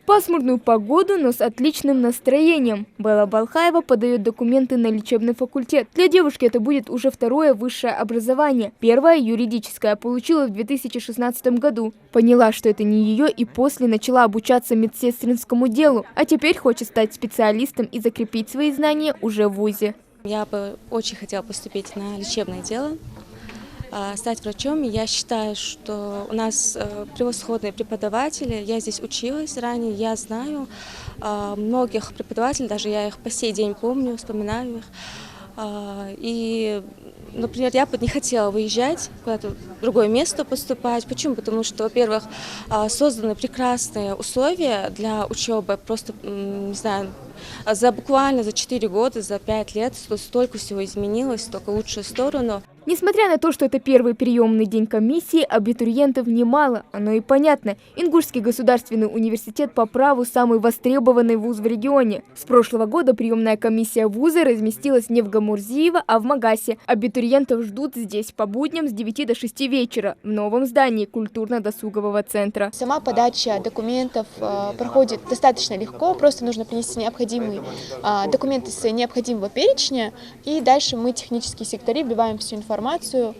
Пасмурную погоду, но с отличным настроением. Белла Балхаева подает документы на лечебный факультет. Для девушки это будет уже второе высшее образование. Первое, юридическое, получила в 2016 году. Поняла, что это не ее, и после начала обучаться медсестринскому делу. А теперь хочет стать специалистом и закрепить свои знания уже в вузе. Я бы очень хотела поступить на лечебное дело, стать врачом. Я считаю, что у нас превосходные преподаватели. Я здесь училась ранее, я знаю многих преподавателей, даже я их по сей день помню, вспоминаю их. И, например, я бы не хотела выезжать куда-то в другое место поступать. Почему? Потому что, во-первых, созданы прекрасные условия для учебы. Просто, не знаю, буквально за 4 года, за 5 лет столько всего изменилось, только в лучшую сторону. Несмотря на то, что это первый приемный день комиссии, абитуриентов немало. Оно и понятно. Ингушский государственный университет по праву самый востребованный вуз в регионе. С прошлого года приемная комиссия вуза разместилась не в Гамурзиево, а в Магасе. Абитуриентов ждут здесь по будням с 9 до 6 вечера в новом здании культурно-досугового центра. Сама подача документов проходит достаточно легко. Просто нужно принести необходимые документы с необходимого перечня. И дальше мы, технические секторы, вбиваем всю информацию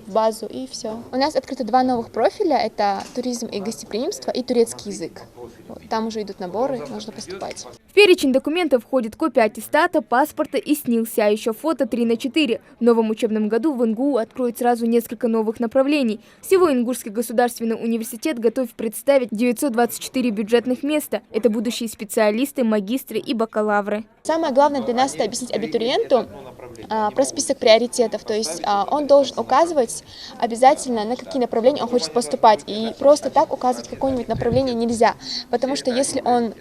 в базу, и все. У нас открыто 2 новых профиля. Это туризм и гостеприимство и турецкий язык. Там уже идут наборы, нужно поступать. В перечень документов входит копия аттестата, паспорта и СНИЛС, а еще фото 3×4. В новом учебном году в НГУ откроют сразу несколько новых направлений. Всего Ингушский государственный университет готов представить 924 бюджетных места. Это будущие специалисты, магистры и бакалавры. Самое главное для нас — это объяснить абитуриенту про список приоритетов. То есть он должен указывать обязательно, на какие направления он хочет поступать. И просто так указывать какое-нибудь направление нельзя. Потому что если он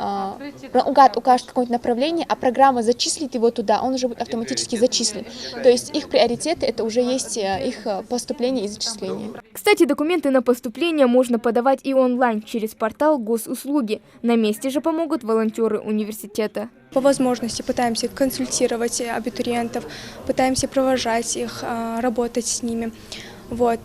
наугад укажет какое-нибудь направление, а программа зачислит его туда, он уже будет автоматически зачислен. То есть их приоритеты — это уже есть их поступление и зачисление. Кстати, документы на поступление можно подавать и онлайн через портал госуслуги. На месте же помогут волонтеры университета. По возможности пытаемся консультировать абитуриентов, пытаемся провожать их, работать с ними. Вот.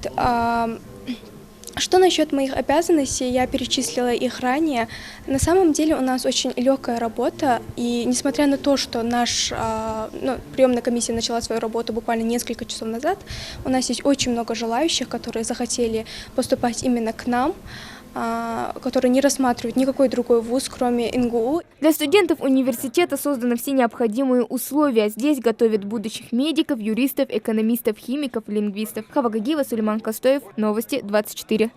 Что насчет моих обязанностей, я перечислила их ранее. На самом деле у нас очень легкая работа, и несмотря на то, что наша приемная комиссия начала свою работу буквально несколько часов назад, у нас есть очень много желающих, которые захотели поступать именно к нам, которые не рассматривают никакой другой вуз, кроме НГУ. Для студентов университета созданы все необходимые условия. Здесь готовят будущих медиков, юристов, экономистов, химиков, лингвистов. Хава Гагиева, Сулейман Костоев. Новости 24.